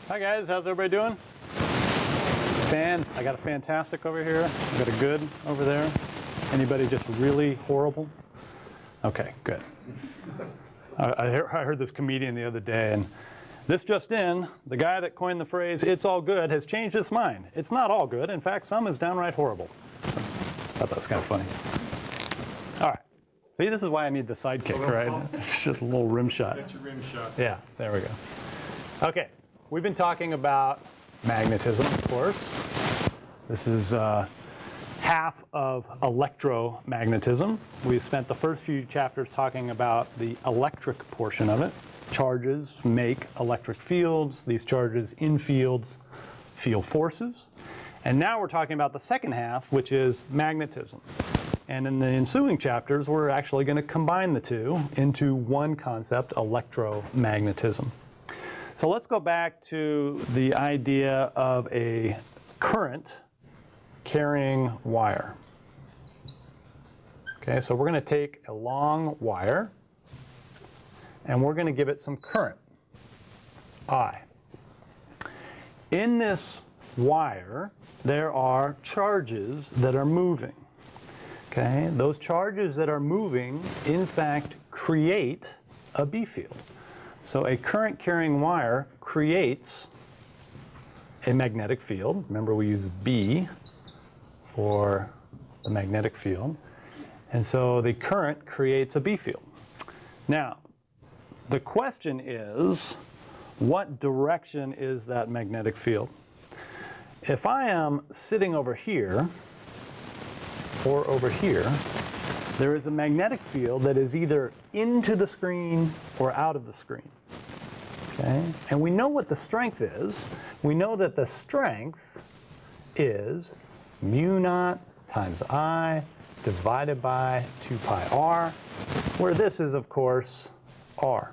Hi guys, how's everybody doing? I got a fantastic over here. I got a good over there. Anybody just really horrible? Okay, good. I heard this comedian the other day, and this just in, the guy that coined the phrase, "it's all good," has changed his mind. It's not all good. In fact, some is downright horrible. I thought that was kind of funny. All right. See, this is why I need the sidekick, right? It's just a little rim shot. Get your rim shot. Yeah, there we go. Okay, we've been talking about magnetism, of course. This is half of electromagnetism. We spent the first few chapters talking about the electric portion of it. Charges make electric fields. These charges in fields feel forces. And now we're talking about the second half, which is magnetism. And in the ensuing chapters, we're actually going to combine the two into one concept, electromagnetism. So let's go back to the idea of a current carrying wire. Okay, so we're going to take a long wire and we're going to give it some current, I. In this wire, there are charges that are moving. Okay, those charges that are moving, in fact, create a B field. So a current carrying wire creates a magnetic field. Remember, we use B for the magnetic field. And so the current creates a B field. Now, the question is, what direction is that magnetic field? If I am sitting over here or over here, there is a magnetic field that is either into the screen or out of the screen. Okay? And we know what the strength is. We know that the strength is mu naught times I divided by 2 pi r, where this is, of course, r.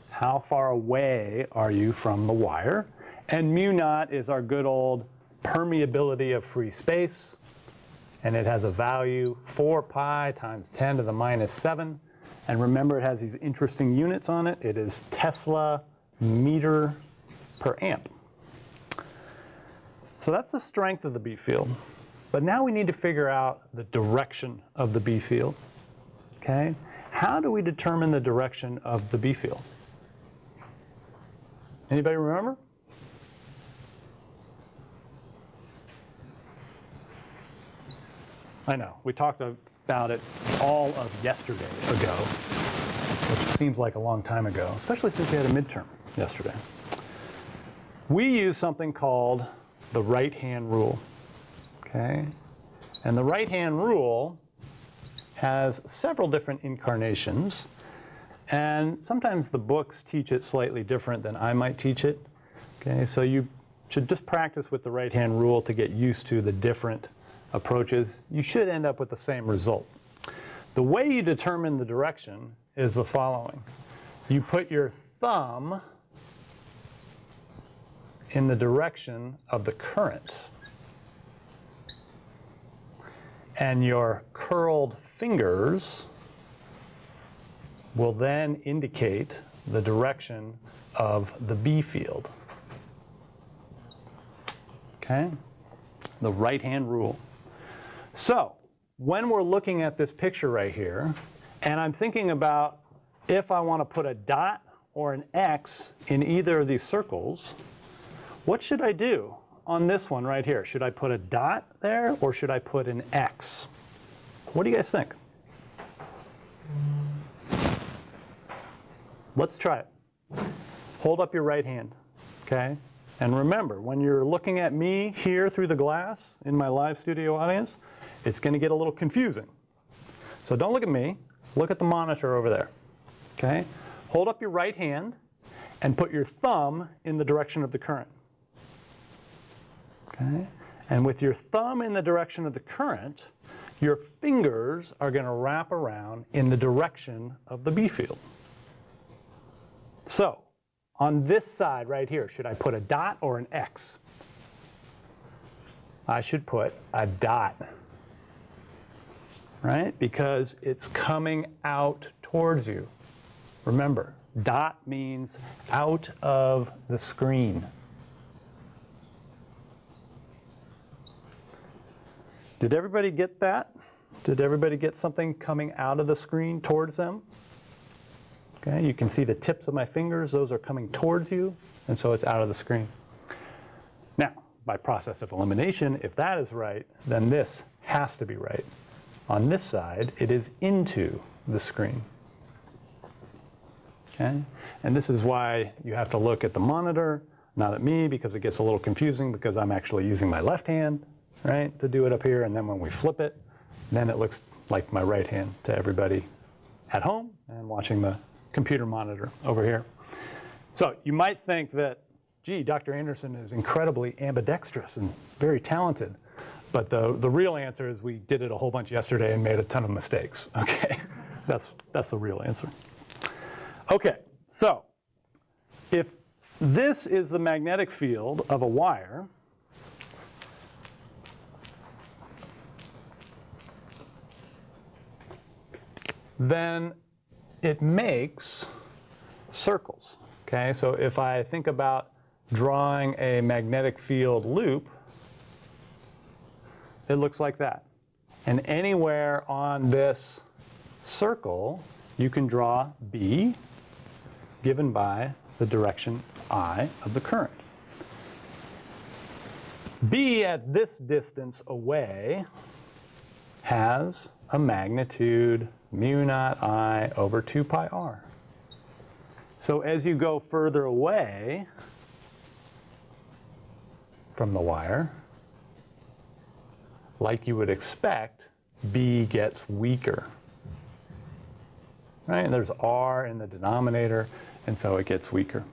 How far away are you from the wire? And mu naught is our good old permeability of free space. And it has a value 4 pi times 10 to the minus 7. And remember, it has these interesting units on it. It is Tesla meter per amp. So that's the strength of the B field. But now we need to figure out the direction of the B field. Okay? How do we determine the direction of the B field? Anybody remember? I know, we talked about it all of yesterday ago, which seems like a long time ago, especially since we had a midterm yesterday. We use something called the right-hand rule, okay? And the right-hand rule has several different incarnations, and sometimes the books teach it slightly different than I might teach it, okay? So you should just practice with the right-hand rule to get used to the different approaches. You should end up with the same result. The way you determine the direction is the following. You put your thumb in the direction of the current, and your curled fingers will then indicate the direction of the B field. Okay? The right-hand rule. So, when we're looking at this picture right here, and I'm thinking about if I want to put a dot or an X in either of these circles, what should I do on this one right here? Should I put a dot there or should I put an X? What do you guys think? Let's try it. Hold up your right hand, okay? And remember, when you're looking at me here through the glass in my live studio audience, it's going to get a little confusing. So don't look at me. Look at the monitor over there. Okay? Hold up your right hand and put your thumb in the direction of the current. Okay? And with your thumb in the direction of the current, your fingers are going to wrap around in the direction of the B field. So, on this side right here, should I put a dot or an X? I should put a dot. Right? Because it's coming out towards you. Remember, dot means out of the screen. Did everybody get that? Did everybody get something coming out of the screen towards them? Okay, you can see the tips of my fingers, those are coming towards you, and so it's out of the screen. Now, by process of elimination, if that is right, then this has to be right. On this side, it is into the screen. Okay? And this is why you have to look at the monitor, not at me, because it gets a little confusing because I'm actually using my left hand, right, to do it up here, and then when we flip it, then it looks like my right hand to everybody at home and watching the computer monitor over here. So you might think that, gee, Dr. Anderson is incredibly ambidextrous and very talented. But the real answer is we did it a whole bunch yesterday and made a ton of mistakes. Okay, that's the real answer. Okay, so if this is the magnetic field of a wire, then it makes circles. Okay, so if I think about drawing a magnetic field loop, it looks like that. And anywhere on this circle, you can draw B, given by the direction I of the current. B at this distance away has a magnitude mu naught I over 2 pi r. So as you go further away from the wire, like you would expect, B gets weaker. Right? And there's R in the denominator, and so it gets weaker.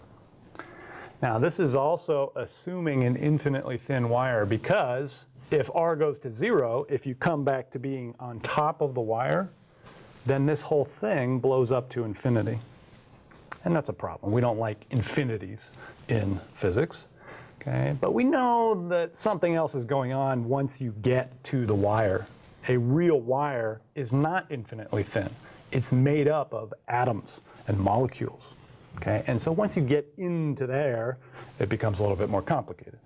Now this is also assuming an infinitely thin wire, because if R goes to 0, if you come back to being on top of the wire, then this whole thing blows up to infinity. And that's a problem. We don't like infinities in physics. Okay? But we know that something else is going on once you get to the wire. A real wire is not infinitely thin. It's made up of atoms and molecules. Okay? And so once you get into there, it becomes a little bit more complicated.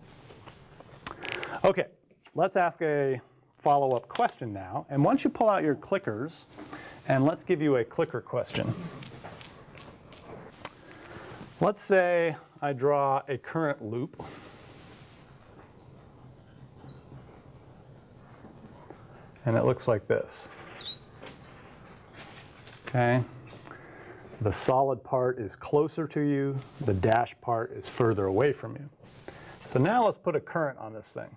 Okay, let's ask a follow-up question now. And once you pull out your clickers, and let's give you a clicker question. Let's say I draw a current loop. And it looks like this. Okay? The solid part is closer to you. The dashed part is further away from you. So now let's put a current on this thing.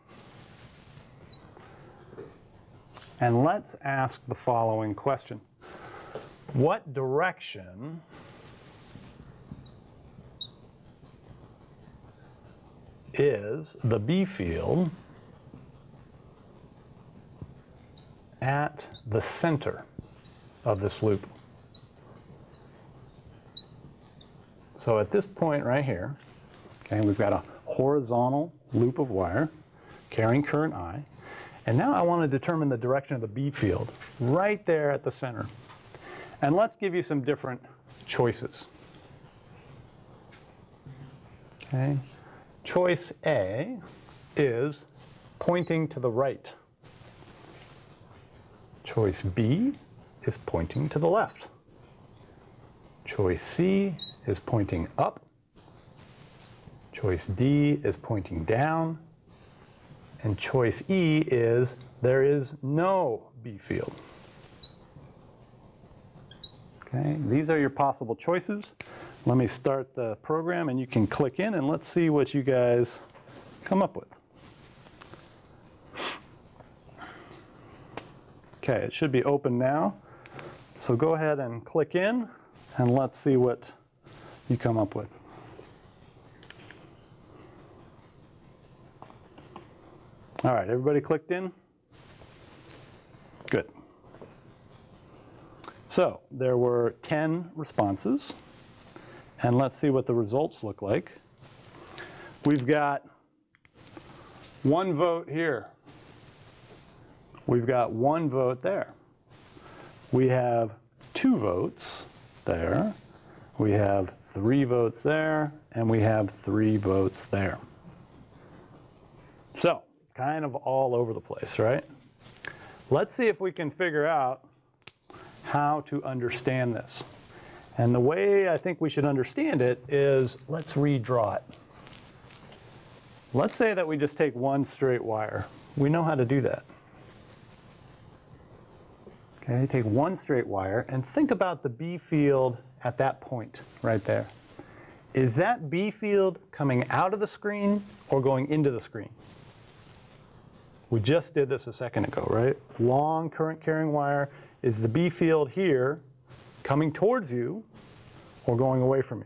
And let's ask the following question. What direction is the B field at the center of this loop? So at this point right here, okay, we've got a horizontal loop of wire carrying current I. And now I want to determine the direction of the B field right there at the center. And let's give you some different choices. Okay. Choice A is pointing to the right. Choice B is pointing to the left. Choice C is pointing up. Choice D is pointing down. And choice E is there is no B field. Okay, these are your possible choices. Let me start the program and you can click in and let's see what you guys come up with. Okay, it should be open now. So go ahead and click in and let's see what you come up with. All right, everybody clicked in? Good. So there were 10 responses, and let's see what the results look like. We've got 1 vote here. We've got 1 vote there. We have 2 votes there. we have 3 votes there, and we have 3 votes there. So, kind of all over the place, right? Let's see if we can figure out how to understand this. And the way I think we should understand it is, let's redraw it. Let's say that we just take one straight wire. We know how to do that. Okay, take one straight wire and think about the B field at that point right there. Is that B field coming out of the screen or going into the screen? We just did this a second ago, right? Long current carrying wire. Is the B field here coming towards you or going away from you?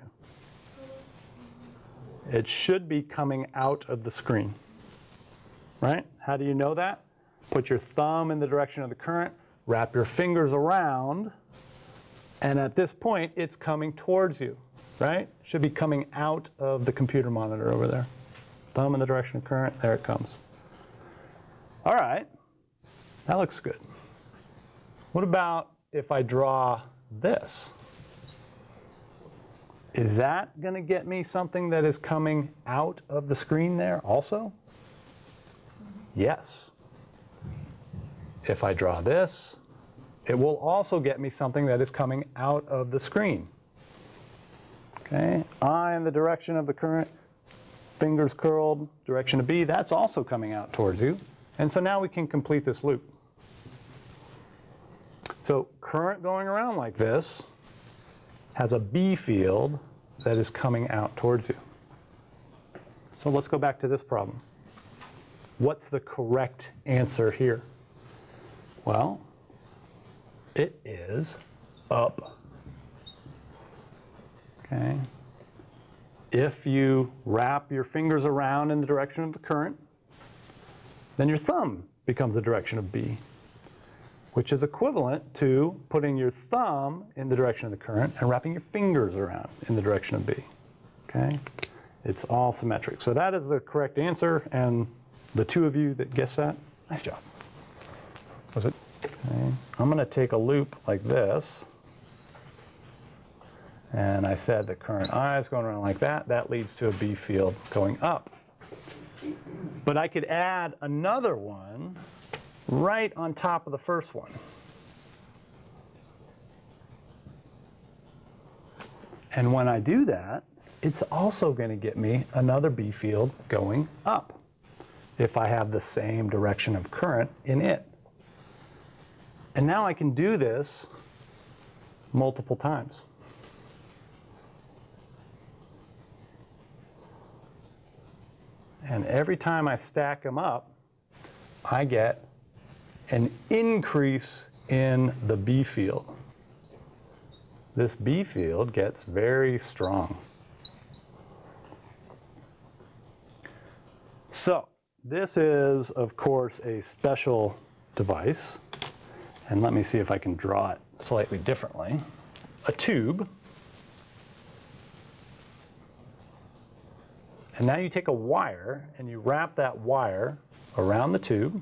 It should be coming out of the screen, right? How do you know that? Put your thumb in the direction of the current, wrap your fingers around, and at this point, it's coming towards you, right? Should be coming out of the computer monitor over there. Thumb in the direction of current, there it comes. All right, that looks good. What about if I draw this? Is that going to get me something that is coming out of the screen there also? Yes. If I draw this, it will also get me something that is coming out of the screen. Okay, I in the direction of the current, fingers curled, direction of B, that's also coming out towards you. And so now we can complete this loop. So current going around like this has a B field that is coming out towards you. So let's go back to this problem. What's the correct answer here? Well, it is up. Okay. If you wrap your fingers around in the direction of the current, then your thumb becomes the direction of B, which is equivalent to putting your thumb in the direction of the current and wrapping your fingers around in the direction of B. Okay? It's all symmetric. So that is the correct answer, and the 2 of you that guessed that, nice job. Was it? Okay. I'm going to take a loop like this, and I said the current I is going around like that. That leads to a B field going up. But I could add another one right on top of the first one. And when I do that, it's also going to get me another B field going up if I have the same direction of current in it. And now I can do this multiple times. And every time I stack them up, I get an increase in the B field. This B field gets very strong. So this is, of course, a special device. And let me see if I can draw it slightly differently. A tube. And now you take a wire and you wrap that wire around the tube.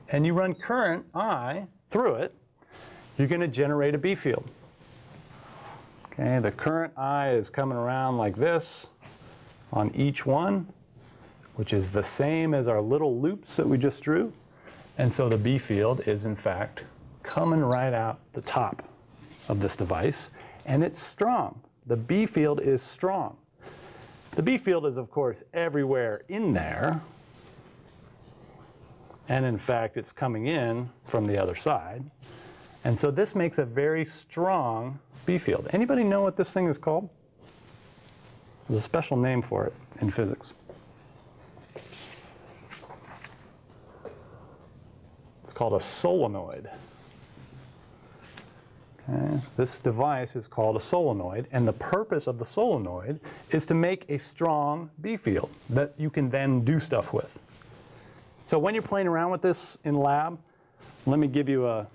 And you run current I through it. You're going to generate a B field. Okay, the current I is coming around like this on each one, which is the same as our little loops that we just drew. And so the B field is, in fact, coming right out the top of this device, and it's strong. The B field is strong. The B field is, of course, everywhere in there, and in fact, it's coming in from the other side. And so this makes a very strong B field. Anybody know what this thing is called? There's a special name for it in physics. It's called a solenoid. Okay. This device is called a solenoid, and the purpose of the solenoid is to make a strong B field that you can then do stuff with. So when you're playing around with this in lab, let me give you a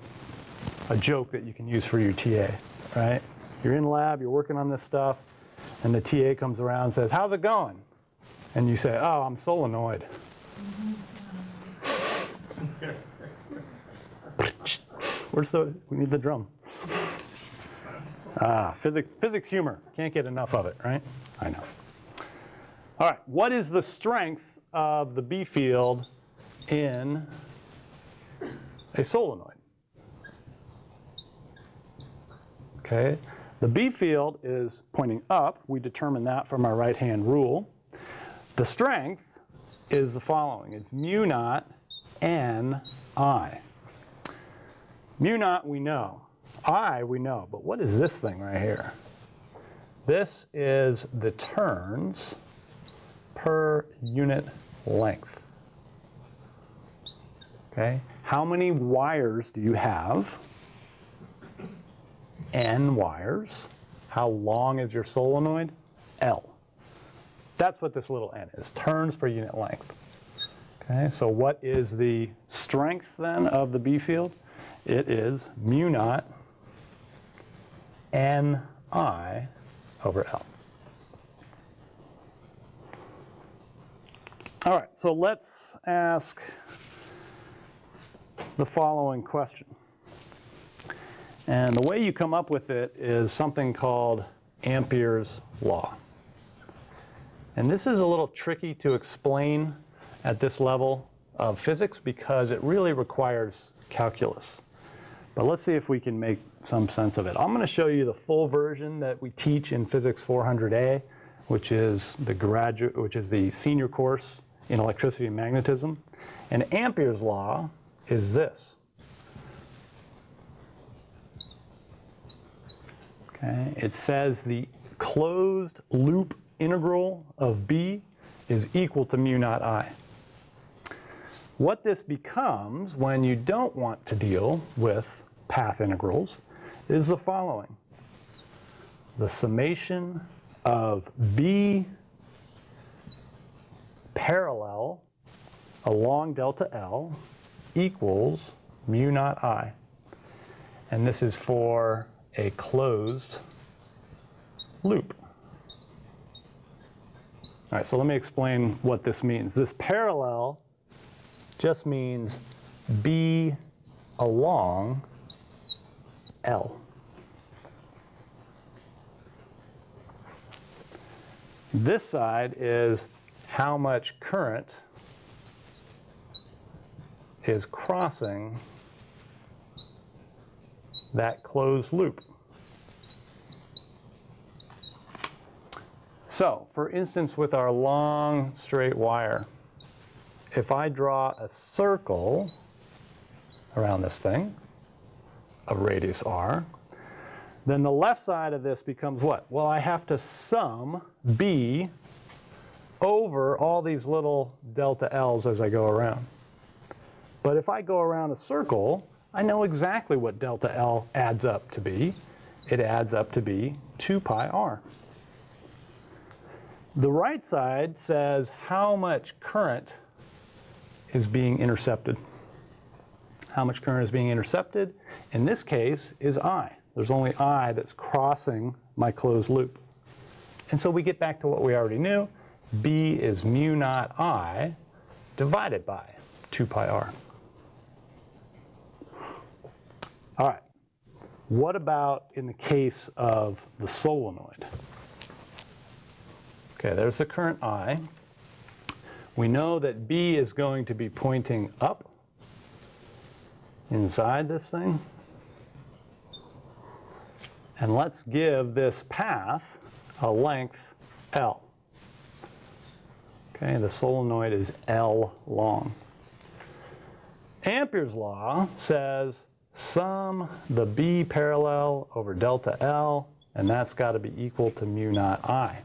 joke that you can use for your TA, right? You're in lab, you're working on this stuff, and the TA comes around and says, "How's it going?" And you say, "Oh, I'm solenoid." we need the drum. Physics humor. Can't get enough of it, right? I know. All right, what is the strength of the B field in a solenoid? Okay, the B field is pointing up. We determine that from our right-hand rule. The strength is the following. It's mu naught n I. Mu naught we know. I we know, but what is this thing right here? This is the turns per unit length. Okay, how many wires do you have? N wires. How long is your solenoid? L. That's what this little n is, turns per unit length. Okay, so what is the strength then of the B field? It is mu naught Ni over L. All right, so let's ask the following question. And the way you come up with it is something called Amperes Law. And this is a little tricky to explain at this level of physics because it really requires calculus. But let's see if we can make some sense of it. I'm going to show you the full version that we teach in Physics 400A, which is the senior course in electricity and magnetism. And Amperes law is this. Okay, it says the closed loop integral of B is equal to mu naught I. What this becomes when you don't want to deal with path integrals is the following. The summation of B parallel along delta L equals mu naught I. And this is for a closed loop. All right, so let me explain what this means. This parallel just means B along L. This side is how much current is crossing that closed loop. So, for instance, with our long straight wire, if I draw a circle around this thing, of radius r, then the left side of this becomes what? Well, I have to sum B over all these little delta L's as I go around. But if I go around a circle, I know exactly what delta L adds up to be. It adds up to be 2 pi r. The right side says how much current is being intercepted. How much current is being intercepted? In this case is I. There's only I that's crossing my closed loop. And so we get back to what we already knew. B is mu naught I divided by 2 pi r. All right. What about in the case of the solenoid? Okay, there's the current I. We know that B is going to be pointing up inside this thing. And let's give this path a length L. Okay, the solenoid is L long. Amperes law says sum the B parallel over delta L, and that's got to be equal to mu naught I.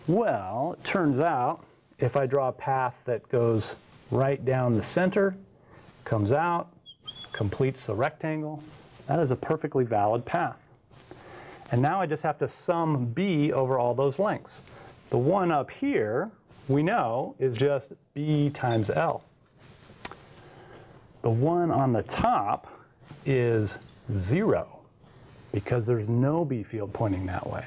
Well, it turns out if I draw a path that goes right down the center, comes out, completes the rectangle, that is a perfectly valid path. And now I just have to sum B over all those lengths. The one up here, we know, is just B times L. The one on the top is 0 because there's no B field pointing that way.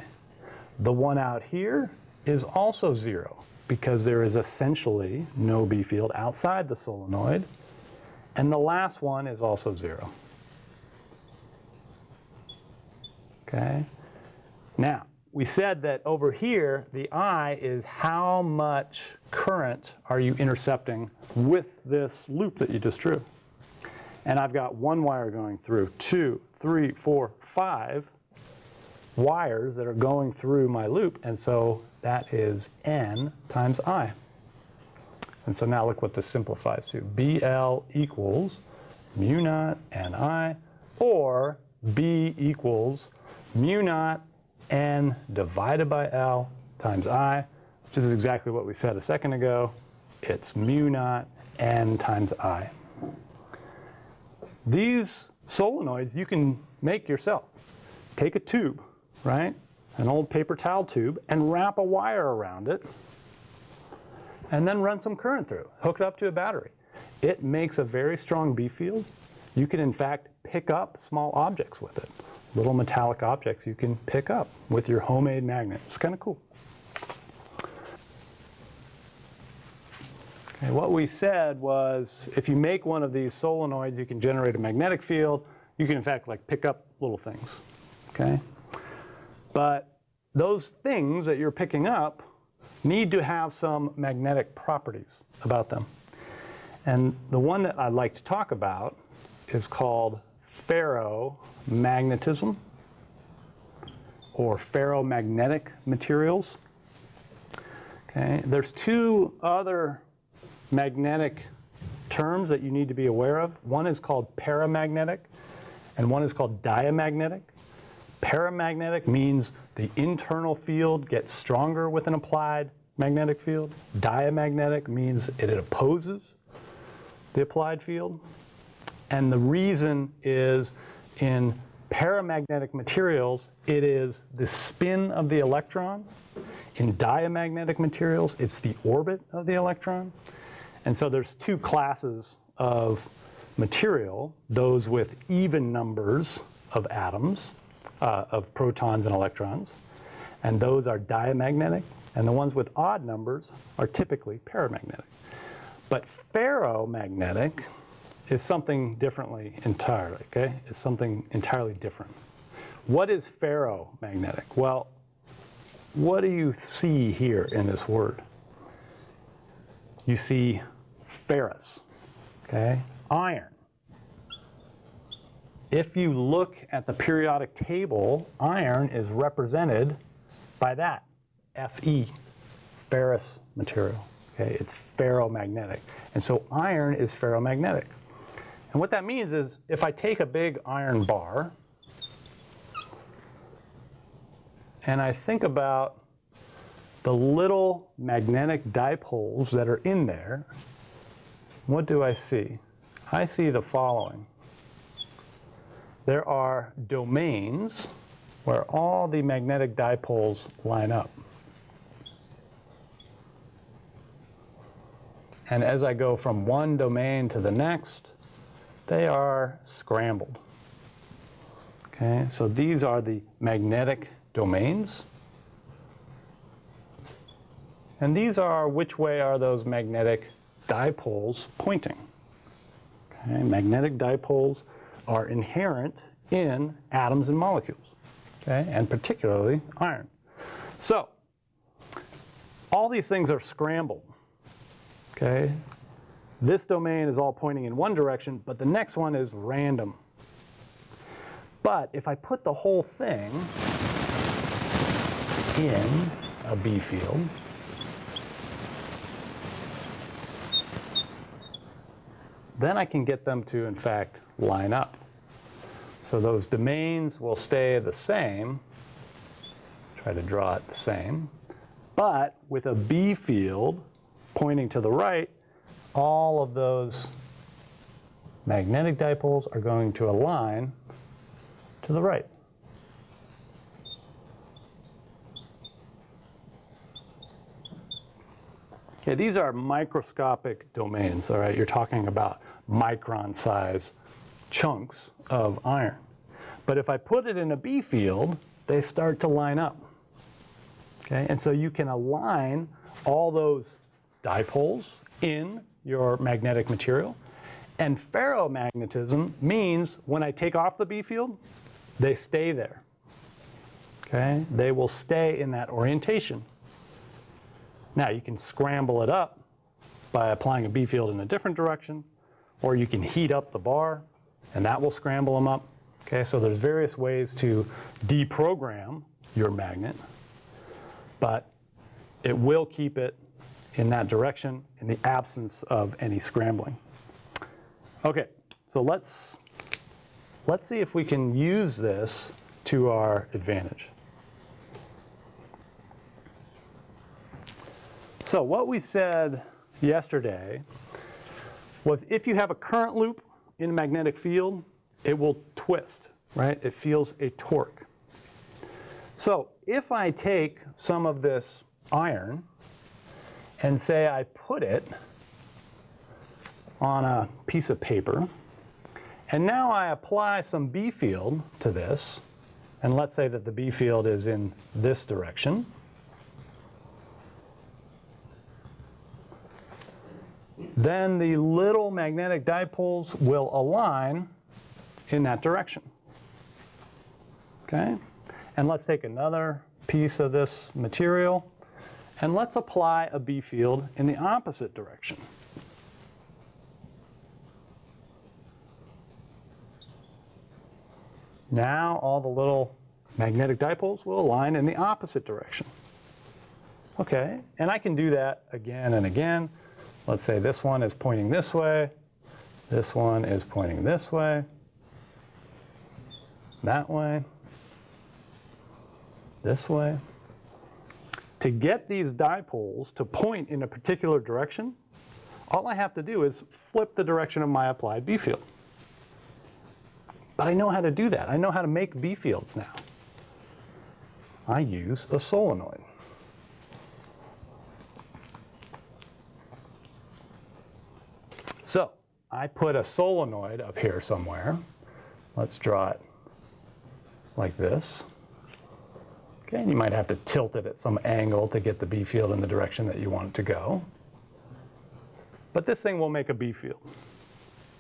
The one out here is also 0 because there is essentially no B field outside the solenoid. And the last one is also 0. Okay? Now, we said that over here, the I is how much current are you intercepting with this loop that you just drew. And I've got one wire going through, 2, 3, 4, 5 wires that are going through my loop, and so that is N times I. And so now look what this simplifies to. BL equals mu naught Ni, or B equals mu naught N divided by L times I, which is exactly what we said a second ago. It's mu naught N times I. These solenoids you can make yourself. Take a tube, right? An old paper towel tube, and wrap a wire around it, and then run some current through. Hook it up to a battery. It makes a very strong B field. You can, in fact, pick up small objects with it. Little metallic objects you can pick up with your homemade magnet. It's kind of cool. Okay, what we said was if you make one of these solenoids, you can generate a magnetic field. You can, in fact, like pick up little things. Okay? But those things that you're picking up need to have some magnetic properties about them. And the one that I'd like to talk about is called ferromagnetism, or ferromagnetic materials. Okay, there's two other magnetic terms that you need to be aware of. One is called paramagnetic, and one is called diamagnetic. Paramagnetic means the internal field gets stronger with an applied magnetic field. Diamagnetic means it opposes the applied field. And the reason is in paramagnetic materials, it is the spin of the electron. In diamagnetic materials, it's the orbit of the electron. And so there's two classes of material, those with even numbers of atoms, of protons and electrons, and those are diamagnetic, and the ones with odd numbers are typically paramagnetic. But ferromagnetic is something differently entirely, okay? It's something entirely different. What is ferromagnetic? Well, what do you see here in this word? You see ferrous, okay? Iron. If you look at the periodic table, iron is represented by that, Fe, ferrous material. Okay, it's ferromagnetic. And so iron is ferromagnetic. And what that means is if I take a big iron bar and I think about the little magnetic dipoles that are in there, what do I see? I see the following. There are domains where all the magnetic dipoles line up. And as I go from one domain to the next, they are scrambled. Okay, so these are the magnetic domains. And these are which way are those magnetic dipoles pointing. Okay, magnetic dipoles are inherent in atoms and molecules, okay, and particularly iron. So, all these things are scrambled, okay? This domain is all pointing in one direction, but the next one is random. But if I put the whole thing in a B field, then I can get them to, in fact, line up. So those domains will stay the same. Try to draw it the same. But with a B field pointing to the right, all of those magnetic dipoles are going to align to the right. Okay, these are microscopic domains, all right? You're talking about micron size chunks of iron. But if I put it in a B field, they start to line up. Okay, and so you can align all those dipoles in your magnetic material, And ferromagnetism means when I take off the B field, they stay there. Okay? They will stay in that orientation. Now you can scramble it up by applying a B field in a different direction, or you can heat up the bar and that will scramble them up. Okay, so there's various ways to deprogram your magnet, but it will keep it in that direction in the absence of any scrambling. Okay, so let's see if we can use this to our advantage. So what we said yesterday was if you have a current loop in a magnetic field, it will twist, right? It feels a torque. So if I take some of this iron and say I put it on a piece of paper, and now I apply some B field to this, and let's say that the B field is in this direction. Then the little magnetic dipoles will align in that direction. Okay? And let's take another piece of this material and let's apply a B field in the opposite direction. Now all the little magnetic dipoles will align in the opposite direction. Okay, and I can do that again and again. Let's say this one is pointing this way, this one is pointing this way, that way, this way. To get these dipoles to point in a particular direction, all I have to do is flip the direction of my applied B field. But I know how to do that. I know how to make B fields now. I use a solenoid. So I put a solenoid up here somewhere. Let's draw it like this. Okay, and you might have to tilt it at some angle to get the B field in the direction that you want it to go. But this thing will make a B field.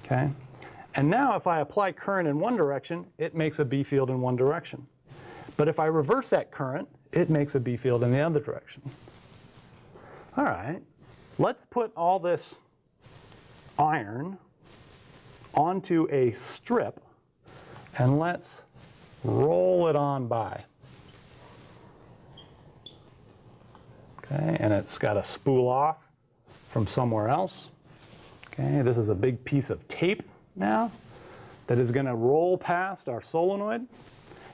Okay? And now if I apply current in one direction, it makes a B field in one direction. But if I reverse that current, it makes a B field in the other direction. All right, let's put all this iron onto a strip and let's roll it on by. Okay, and it's got a spool off from somewhere else. Okay, this is a big piece of tape now that is going to roll past our solenoid,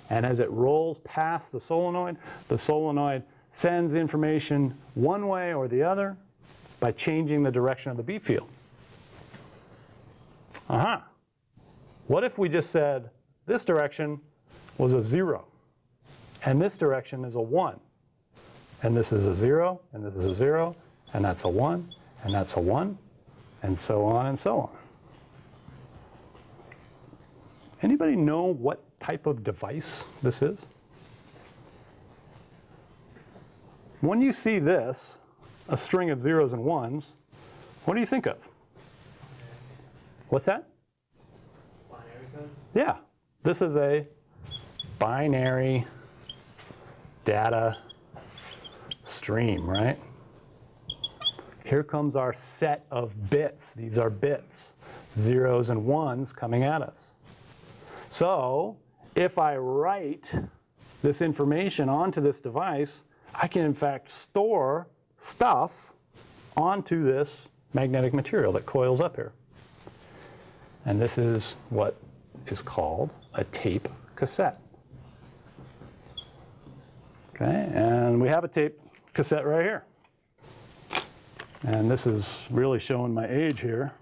and as it rolls past the solenoid sends information one way or the other by changing the direction of the B field. What if we just said this direction was a 0 and this direction is a 1, and this is a 0 and this is a 0 and that's a 1 and that's a 1 and so on and so on. Anybody know what type of device this is? When you see this, a string of zeros and ones, what do you think of? What's that? Binary code? Yeah, this is a binary data stream, right? Here comes our set of bits. These are bits, zeros and ones coming at us. So if I write this information onto this device, I can in fact store stuff onto this magnetic material that coils up here. And this is what is called a tape cassette. Okay, and we have a tape cassette right here. And this is really showing my age here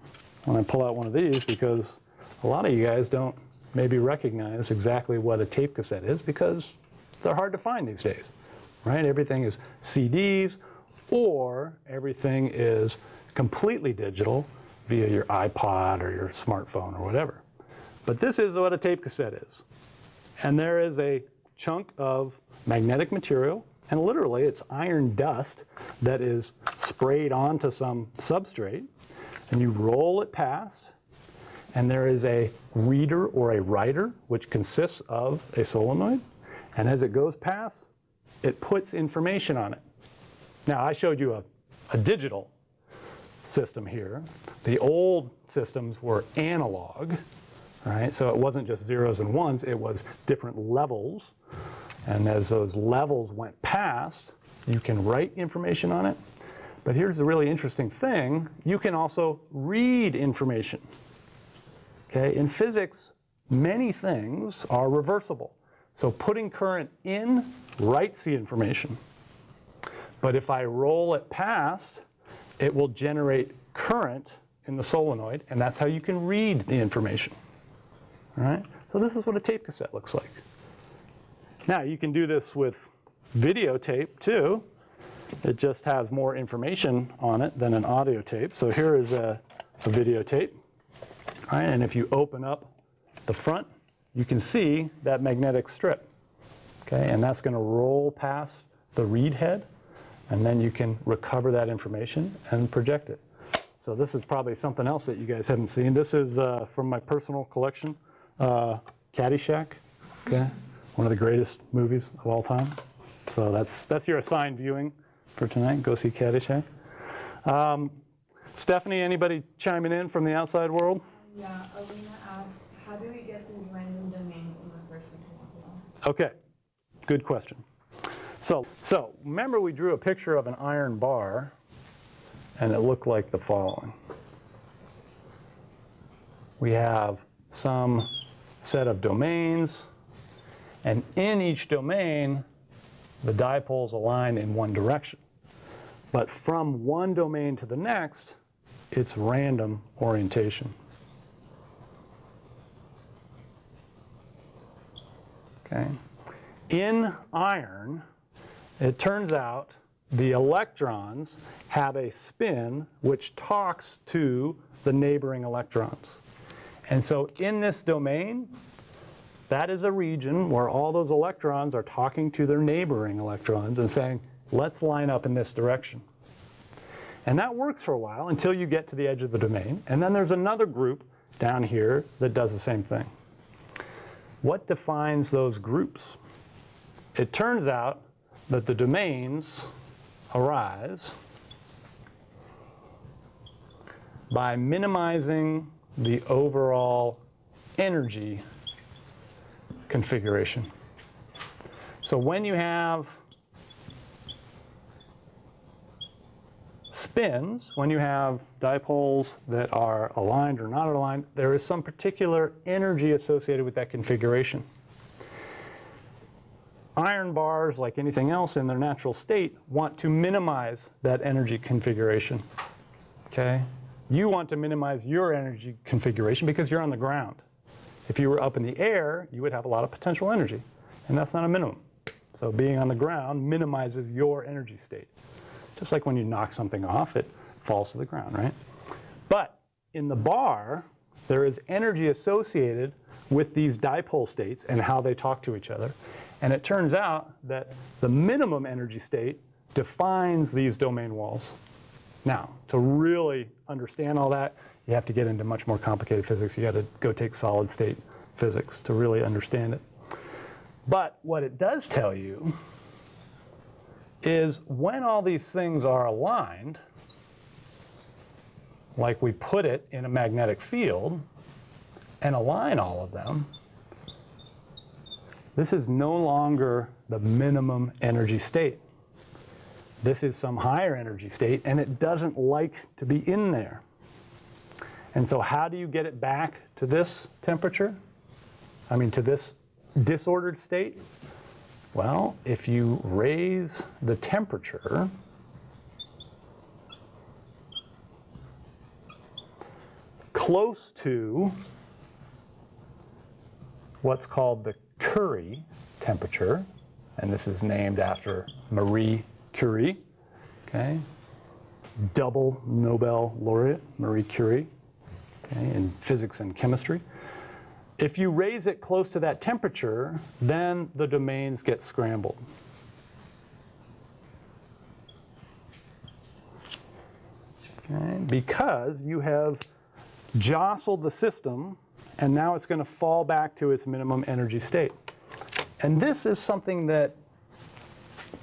when I pull out one of these, because a lot of you guys don't maybe recognize exactly what a tape cassette is because they're hard to find these days, right? Everything is CDs or everything is completely digital via your iPod or your smartphone or whatever. But this is what a tape cassette is. And there is a chunk of magnetic material, and literally it's iron dust that is sprayed onto some substrate, and you roll it past, and there is a reader or a writer, which consists of a solenoid. And as it goes past, it puts information on it. Now, I showed you a digital system here. The old systems were analog, right? So it wasn't just zeros and ones, it was different levels. And as those levels went past, you can write information on it. But here's the really interesting thing. You can also read information. Okay? In physics, many things are reversible. So putting current in writes the information. But if I roll it past, it will generate current in the solenoid, and that's how you can read the information. All right? So this is what a tape cassette looks like. Now, you can do this with videotape too. It just has more information on it than an audio tape. So here is a videotape. All right? And if you open up the front, you can see that magnetic strip. Okay? And that's going to roll past the read head, and then you can recover that information and project it. So this is probably something else that you guys haven't seen. This is from my personal collection, Caddyshack. Okay? One of the greatest movies of all time. So that's your assigned viewing for tonight. Go see Caddyshack. Stephanie, anybody chiming in from the outside world? Yeah, Alina asked, how do we get these random domains in the first law? Okay, good question. So remember we drew a picture of an iron bar, and it looked like the following. We have some set of domains, and in each domain, the dipoles align in one direction. But from one domain to the next, it's random orientation. Okay. In iron, it turns out the electrons have a spin which talks to the neighboring electrons. And so in this domain, that is a region where all those electrons are talking to their neighboring electrons and saying, let's line up in this direction. And that works for a while until you get to the edge of the domain. And then there's another group down here that does the same thing. What defines those groups? It turns out that the domains arise by minimizing the overall energy configuration. So when you have spins, when you have dipoles that are aligned or not aligned, there is some particular energy associated with that configuration. Iron bars, like anything else in their natural state, want to minimize that energy configuration. Okay? You want to minimize your energy configuration because you're on the ground. If you were up in the air, you would have a lot of potential energy, and that's not a minimum. So being on the ground minimizes your energy state. Just like when you knock something off, it falls to the ground, right? But in the bar, there is energy associated with these dipole states and how they talk to each other. And it turns out that the minimum energy state defines these domain walls. Now, to really understand all that, you have to get into much more complicated physics. You got to go take solid state physics to really understand it. But what it does tell you is when all these things are aligned, like we put it in a magnetic field and align all of them, this is no longer the minimum energy state. This is some higher energy state, and it doesn't like to be in there. And so how do you get it back to this temperature? I mean, to this disordered state? Well, if you raise the temperature close to what's called the Curie temperature, and this is named after Marie Curie, okay? Double Nobel laureate, Marie Curie, okay, in physics and chemistry. If you raise it close to that temperature, then the domains get scrambled. Okay? Because you have jostled the system, and now it's going to fall back to its minimum energy state. And this is something that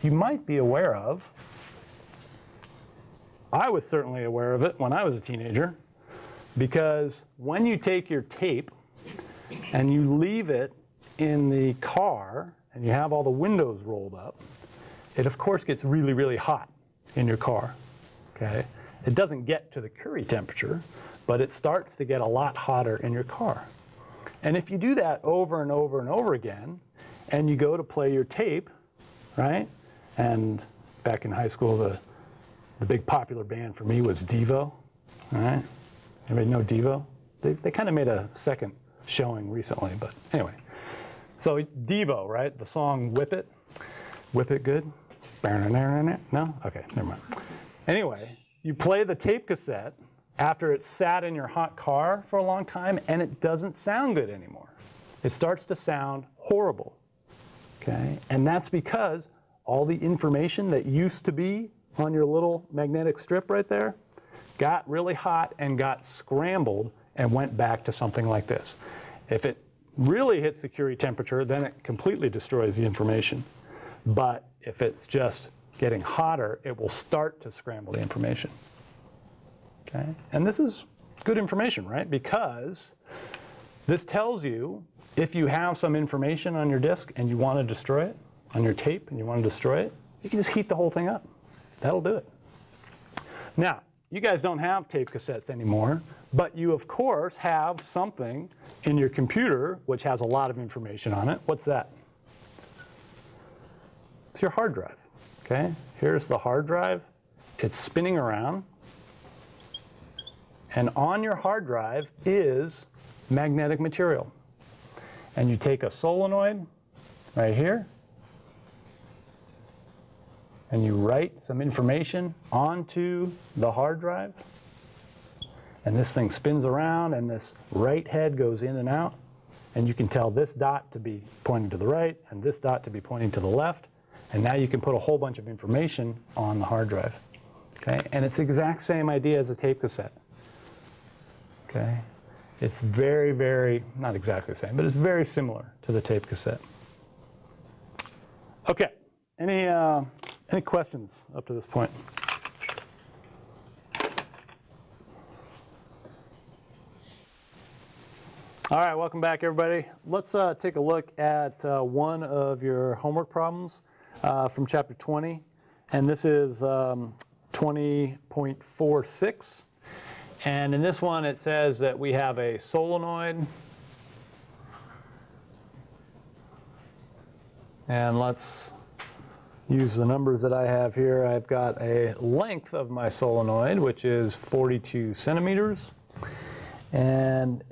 you might be aware of. I was certainly aware of it when I was a teenager, because when you take your tape and you leave it in the car and you have all the windows rolled up, it of course gets really, really hot in your car. Okay? It doesn't get to the Curie temperature, but it starts to get a lot hotter in your car. And if you do that over and over and over again, and you go to play your tape, right? And back in high school, the big popular band for me was Devo, right? Anybody know Devo? They kind of made a second showing recently, but anyway. So Devo, right? The song Whip It. Whip It Good? No? Okay, never mind. Anyway, you play the tape cassette after it's sat in your hot car for a long time, and it doesn't sound good anymore. It starts to sound horrible, okay? And that's because all the information that used to be on your little magnetic strip right there got really hot and got scrambled and went back to something like this. If it really hits the Curie temperature, then it completely destroys the information. But if it's just getting hotter, it will start to scramble the information. Okay? And this is good information, right? Because this tells you if you have some information on your disk and you want to destroy it, on your tape and you want to destroy it, you can just heat the whole thing up. That'll do it. Now, you guys don't have tape cassettes anymore, but you of course have something in your computer which has a lot of information on it. What's that? It's your hard drive. Okay? Here's the hard drive. It's spinning around. And on your hard drive is magnetic material. And you take a solenoid right here, and you write some information onto the hard drive, and this thing spins around, and this right head goes in and out, and you can tell this dot to be pointing to the right and this dot to be pointing to the left, and now you can put a whole bunch of information on the hard drive. Okay? And it's the exact same idea as a tape cassette. Okay? It's very, very, not exactly the same, but it's very similar to the tape cassette. Okay, any questions up to this point? All right, welcome back, everybody. Let's take a look at one of your homework problems from chapter 20. And this is 20.46. And in this one, it says that we have a solenoid. And let's use the numbers that I have here. I've got a length of my solenoid, which is 42 centimeters. And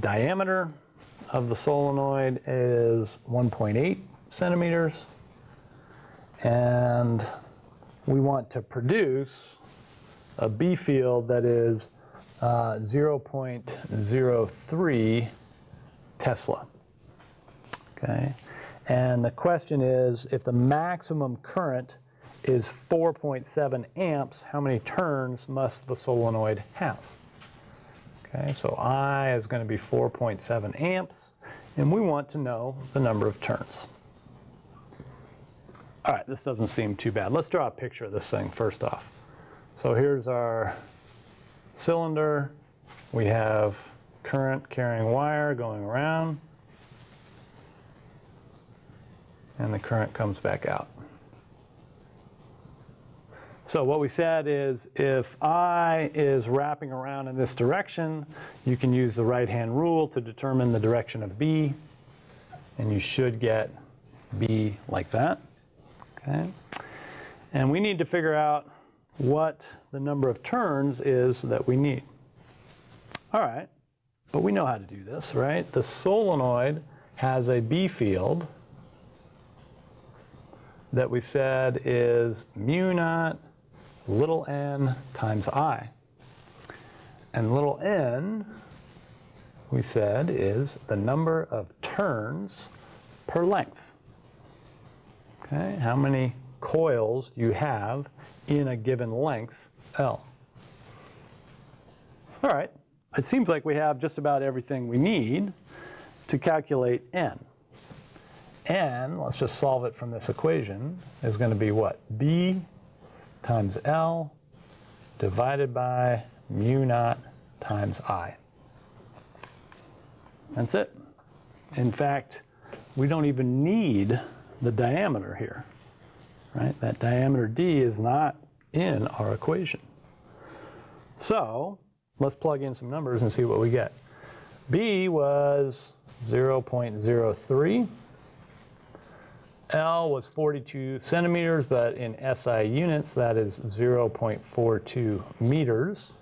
diameter of the solenoid is 1.8 centimeters. And we want to produce a B field that is 0.03 Tesla. Okay? And the question is, if the maximum current is 4.7 amps, how many turns must the solenoid have? Okay, so I is going to be 4.7 amps, and we want to know the number of turns. All right, this doesn't seem too bad. Let's draw a picture of this thing first off. So here's our cylinder. We have current carrying wire going around, and the current comes back out. So what we said is if I is wrapping around in this direction, you can use the right-hand rule to determine the direction of B, and you should get B like that. Okay? And we need to figure out what the number of turns is that we need. All right, but we know how to do this, right? The solenoid has a B field that we said is mu naught little n times I. And little n, we said, is the number of turns per length. Okay, how many coils do you have in a given length L? All right, it seems like we have just about everything we need to calculate n. N, let's just solve it from this equation, is going to be what? B times L divided by mu naught times I. That's it. In fact, we don't even need the diameter here, right? That diameter d is not in our equation. So let's plug in some numbers and see what we get. B was 0.03. L was 42 centimeters, but in SI units, that is 0.42 meters.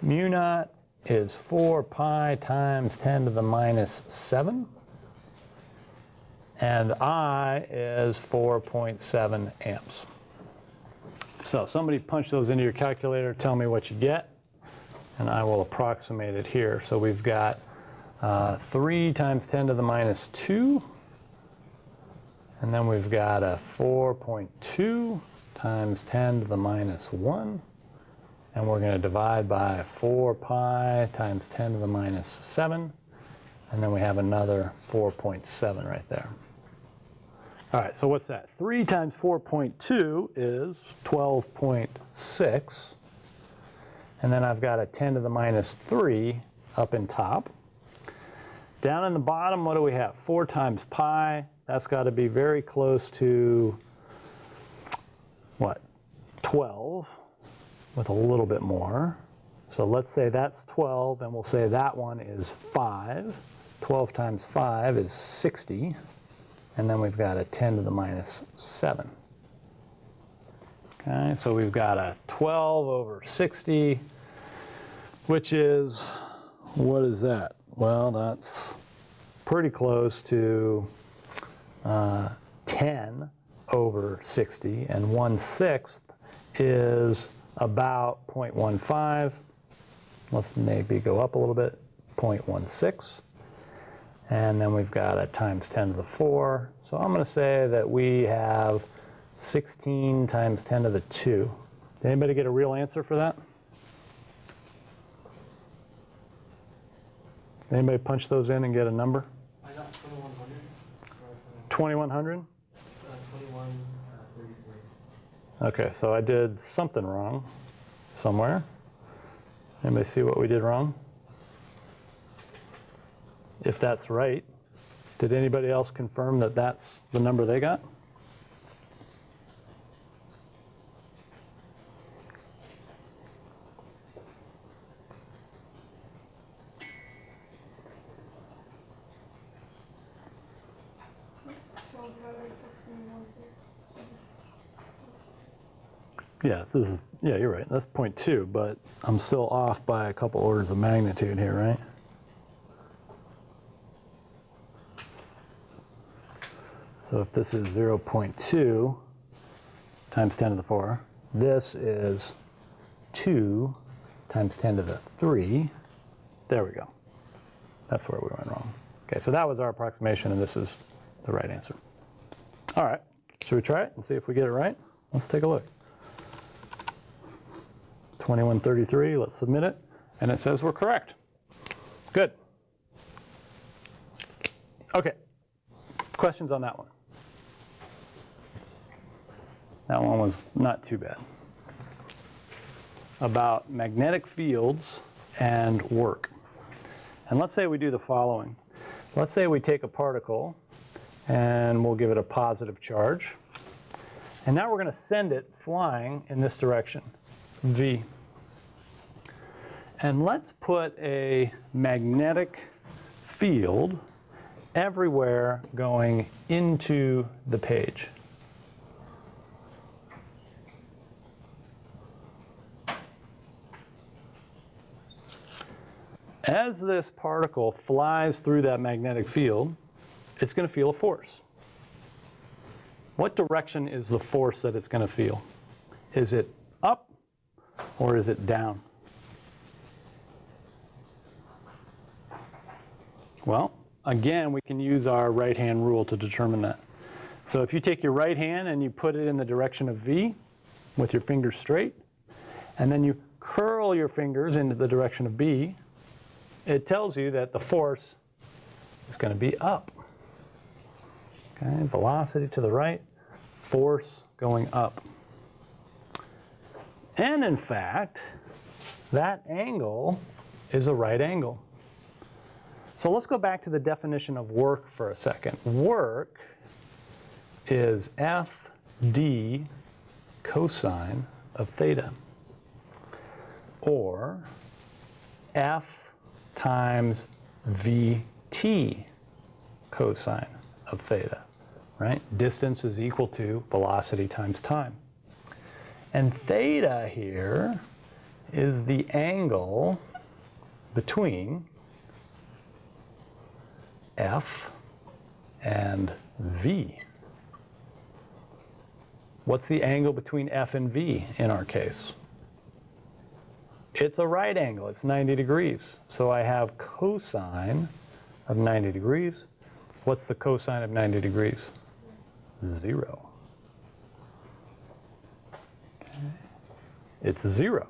Mu naught is 4 pi times 10 to the minus 7. And I is 4.7 amps. So somebody punch those into your calculator, tell me what you get, and I will approximate it here. So we've got 3 times 10 to the minus 2. And then we've got a 4.2 times 10 to the minus 1. And we're going to divide by 4 pi times 10 to the minus 7. And then we have another 4.7 right there. All right, so what's that? 3 times 4.2 is 12.6. And then I've got a 10 to the minus 3 up in top. Down in the bottom, what do we have? 4 times pi. That's got to be very close to, what, 12 with a little bit more. So let's say that's 12, and we'll say that one is 5. 12 times 5 is 60. And then we've got a 10 to the minus 7. Okay, so we've got a 12 over 60, which is, what is that? Well, that's pretty close to 10 over 60, and 1/6 is about 0.15. Let's maybe go up a little bit, 0.16. And then we've got a times 10 to the 4. So I'm going to say that we have 16 times 10 to the 2. Did anybody get a real answer for that? Anybody punch those in and get a number? I got 2100. 2100? 2133. Okay, so I did something wrong somewhere. Anybody see what we did wrong? If that's right, did anybody else confirm that that's the number they got? Yeah, this is, yeah, you're right. That's 0.2, but I'm still off by a couple orders of magnitude here, right? So if this is 0.2 times 10 to the 4, this is 2 times 10 to the 3. There we go. That's where we went wrong. Okay, so that was our approximation, and this is the right answer. All right, should we try it and see if we get it right? Let's take a look. 2133, let's submit it, and it says we're correct. Good. Okay, questions on that one? That one was not too bad. About magnetic fields and work. And let's say we do the following. Let's say we take a particle and we'll give it a positive charge. And now we're going to send it flying in this direction, V. And let's put a magnetic field everywhere going into the page. As this particle flies through that magnetic field, it's going to feel a force. What direction is the force that it's going to feel? Is it up or is it down? Well, again, we can use our right-hand rule to determine that. So if you take your right hand and you put it in the direction of V with your fingers straight, and then you curl your fingers into the direction of B, it tells you that the force is going to be up. Okay, velocity to the right, force going up. And in fact, that angle is a right angle. So let's go back to the definition of work for a second. Work is FD cosine of theta, or F times VT cosine of theta, right? Distance is equal to velocity times time. And theta here is the angle between F and V. What's the angle between F and V in our case? It's a right angle, it's 90 degrees. So I have cosine of 90 degrees. What's the cosine of 90 degrees? 0. Okay. It's 0.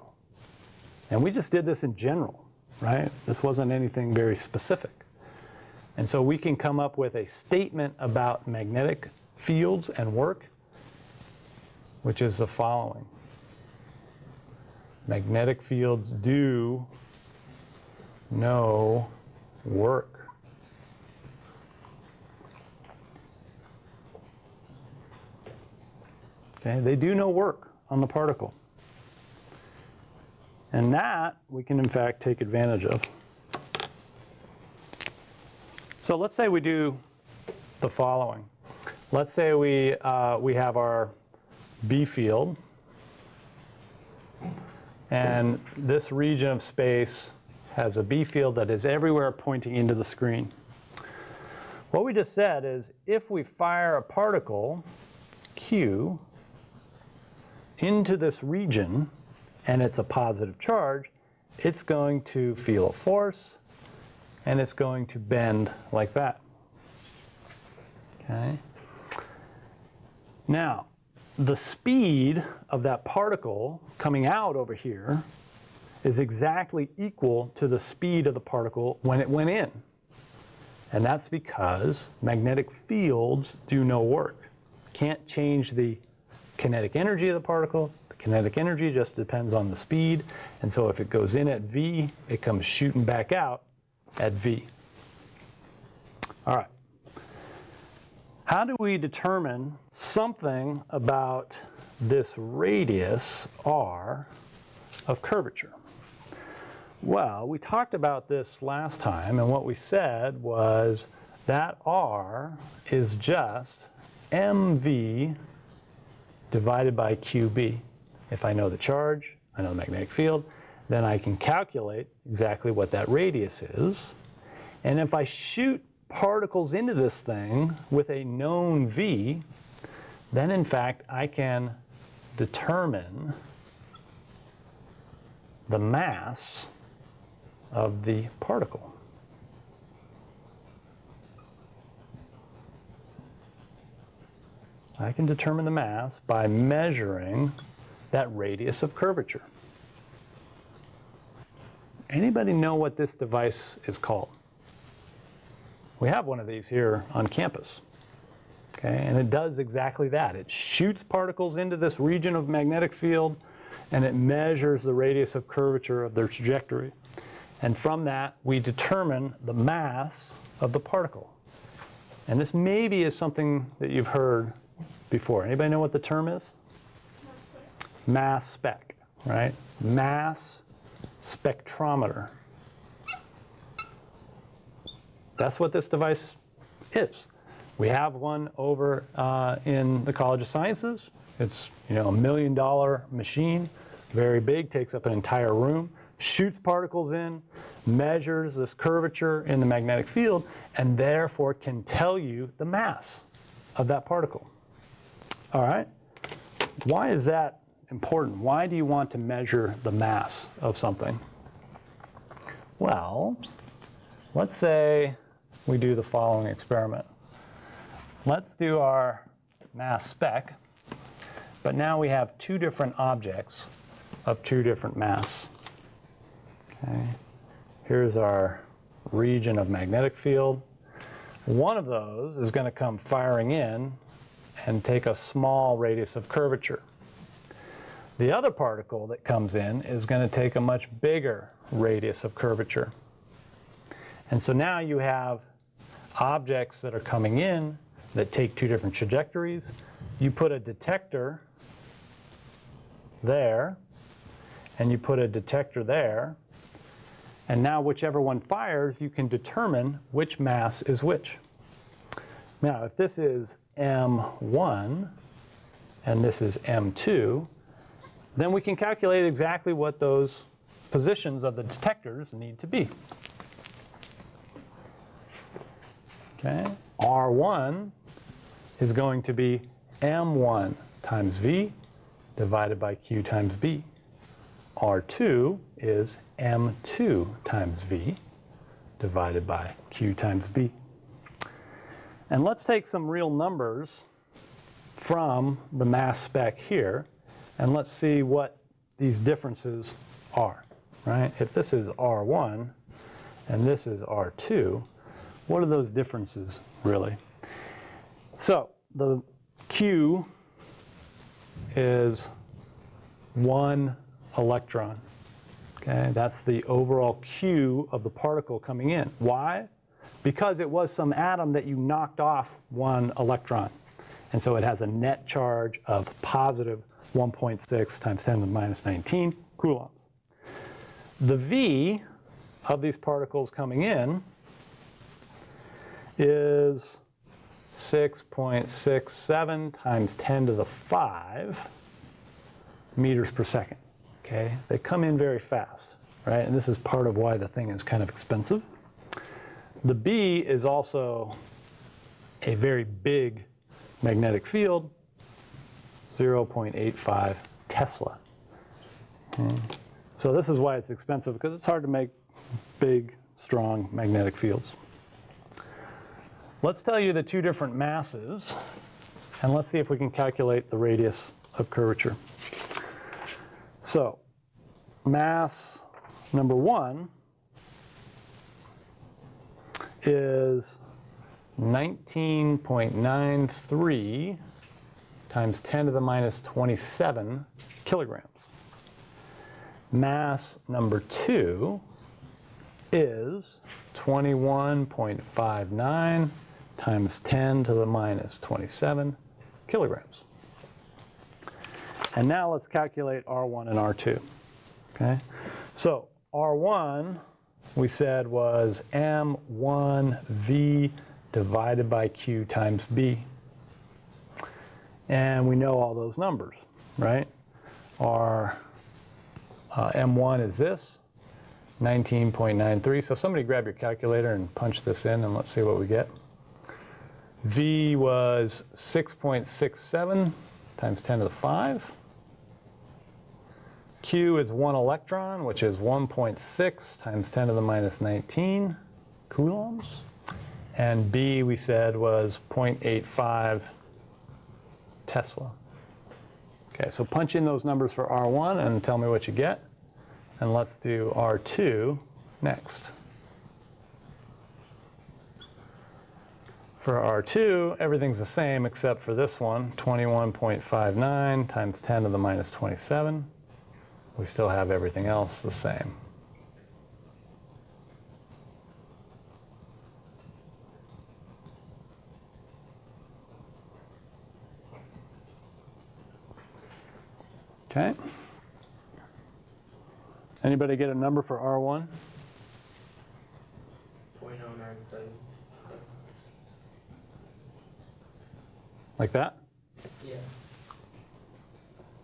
And we just did this in general, right? This wasn't anything very specific. And so we can come up with a statement about magnetic fields and work, which is the following. Magnetic fields do no work. Okay, they do no work on the particle. And that we can in fact take advantage of. So let's say we do the following. Let's say we have our B field, and this region of space has a B field that is everywhere pointing into the screen. What we just said is if we fire a particle, Q, into this region, and it's a positive charge, it's going to feel a force, and it's going to bend like that. Okay? Now, the speed of that particle coming out over here is exactly equal to the speed of the particle when it went in. And that's because magnetic fields do no work. Can't change the kinetic energy of the particle. The kinetic energy just depends on the speed. And so if it goes in at V, it comes shooting back out at V. All right. How do we determine something about this radius r of curvature? Well, we talked about this last time, and what we said was that r is just mv divided by qb. If I know the charge, I know the magnetic field, then I can calculate exactly what that radius is. And if I shoot particles into this thing with a known v, then in fact I can determine the mass of the particle. I can determine the mass by measuring that radius of curvature. Anybody know what this device is called? We have one of these here on campus. Okay, and it does exactly that. It shoots particles into this region of magnetic field, and it measures the radius of curvature of their trajectory. And from that, we determine the mass of the particle. And this maybe is something that you've heard before. Anybody know what the term is? Mass spec, right? Mass spectrometer. That's what this device is. We have one over in the College of Sciences. It's $1 million machine, very big, takes up an entire room, shoots particles in, measures this curvature in the magnetic field, and therefore can tell you the mass of that particle. All right? Why is that important? Why do you want to measure the mass of something? Well, let's say we do the following experiment. Let's do our mass spec, but now we have two different objects of two different mass. Okay. Here's our region of magnetic field. One of those is going to come firing in and take a small radius of curvature. The other particle that comes in is going to take a much bigger radius of curvature. And so now you have objects that are coming in that take two different trajectories. You put a detector there, and you put a detector there, and now whichever one fires, you can determine which mass is which. Now, if this is M1 and this is M2, then we can calculate exactly what those positions of the detectors need to be. Okay? R1 is going to be M1 times V divided by Q times B. R2 is M2 times V divided by Q times B. And let's take some real numbers from the mass spec here, and let's see what these differences are, right? If this is R1 and this is R2, what are those differences really? So the Q is 1 electron. Okay, that's the overall Q of the particle coming in. Why? Because it was some atom that you knocked off 1 electron. And so it has a net charge of positive 1.6 times 10 to the minus 19 coulombs. The V of these particles coming in is 6.67 times 10 to the 5 meters per second. Okay, they come in very fast, right? And this is part of why the thing is kind of expensive. The B is also a very big magnetic field, 0.85 Tesla. Okay. So this is why it's expensive, because it's hard to make big, strong magnetic fields. Let's tell you the two different masses, and let's see if we can calculate the radius of curvature. So, mass number 1 is 19.93 times 10 to the minus 27 kilograms. Mass number 2 is 21.59 times 10 to the minus 27 kilograms. And now let's calculate R1 and R2. Okay? So R1, we said, was M1V divided by Q times B. And we know all those numbers, right? Our M1 is this, 19.93. So somebody grab your calculator and punch this in, and let's see what we get. V was 6.67 times 10 to the 5. Q is 1 electron, which is 1.6 times 10 to the minus 19 coulombs. And B, we said, was 0.85 Tesla. Okay, so punch in those numbers for R1 and tell me what you get. And let's do R2 next. For R2, everything's the same except for this one, 21.59 times 10 to the minus 27. We still have everything else the same. Okay. Anybody get a number for R1? 0.097. Like that? Yeah.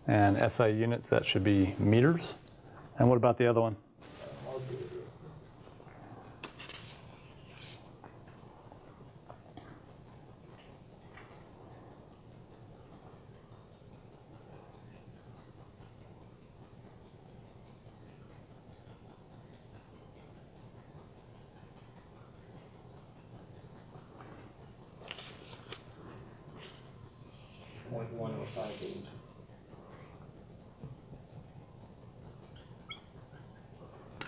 And SI units, that should be meters. And what about the other one? I'll do it. .1058.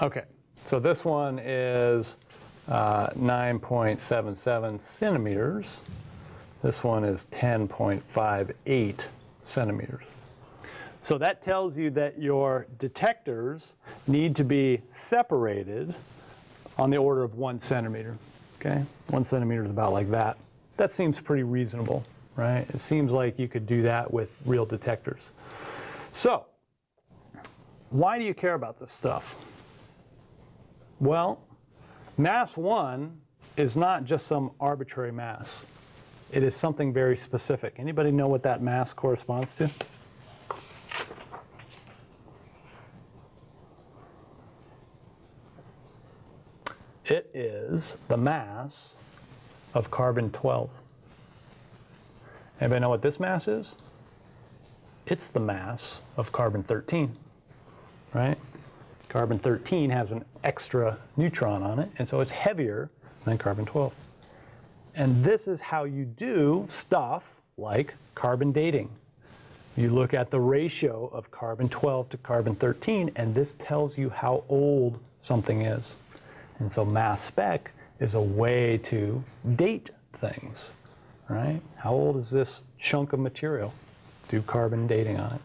Okay, so this one is 9.77 centimeters. This one is 10.58 centimeters. So that tells you that your detectors need to be separated on the order of 1 centimeter. Okay, 1 centimeter is about like that. That seems pretty reasonable, right? It seems like you could do that with real detectors. So, why do you care about this stuff? Well, mass 1 is not just some arbitrary mass. It is something very specific. Anybody know what that mass corresponds to? It is the mass of carbon-12. Anybody know what this mass is? It's the mass of carbon-13, right? Carbon-13 has an extra neutron on it, and so it's heavier than carbon-12. And this is how you do stuff like carbon dating. You look at the ratio of carbon-12 to carbon-13, and this tells you how old something is. And so mass spec is a way to date things, right? How old is this chunk of material? Do carbon dating on it.